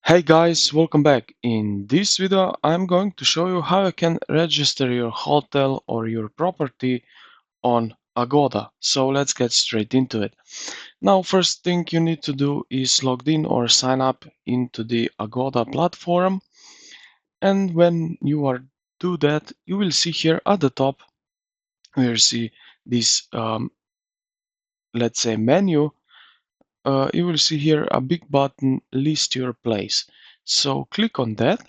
Hey guys, welcome back. In this video, I'm going to show you how you can register your hotel or your property on Agoda. So let's get straight into it. Now, first thing you need to do is log in or sign up into the Agoda platform. And when you are do that, you will see here at the top, where you see this, let's say menu. You will see here a big button, list your place. So click on that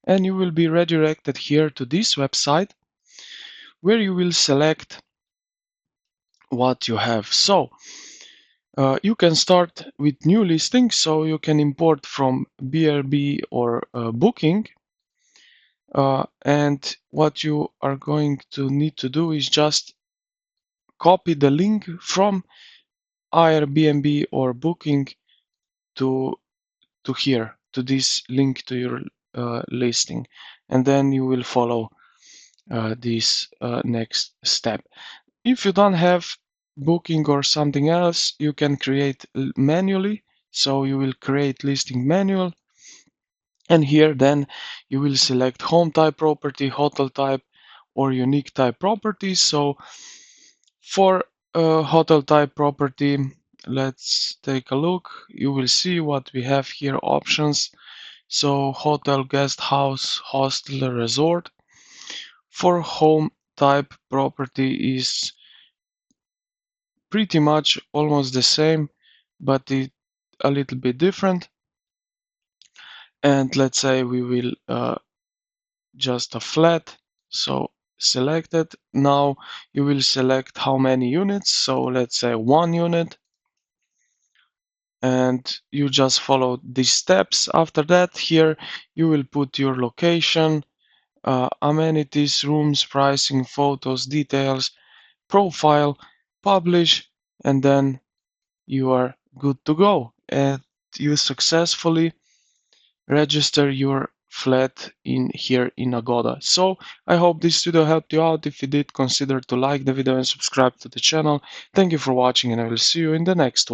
and you will be redirected here to this website where you will select what you have. So you can start with new listings, so you can import from BRB or Booking. And what you are going to need to do is just copy the link from Airbnb or Booking to here, to this link to your listing, and then you will follow this next step. If you don't have Booking or something else, you can create manually. So you will create listing manual, and here then you will select home type property, hotel type, or unique type property. So for hotel type property, let's take a look. You will see what we have here, options. So hotel, guest house, hostel, resort. For home type property is pretty much almost the same, but it a little bit different. And let's say we will just a flat. So select it. Now you will select how many units. So let's say 1 unit. And you just follow these steps. After that, here you will put your location, amenities, rooms, pricing, photos, details, profile, publish, and then you are good to go. And you successfully register your flat in here in Agoda. So I hope this video helped you out. If you did, consider to like the video and subscribe to the channel. Thank you for watching, and I will see you in the next one.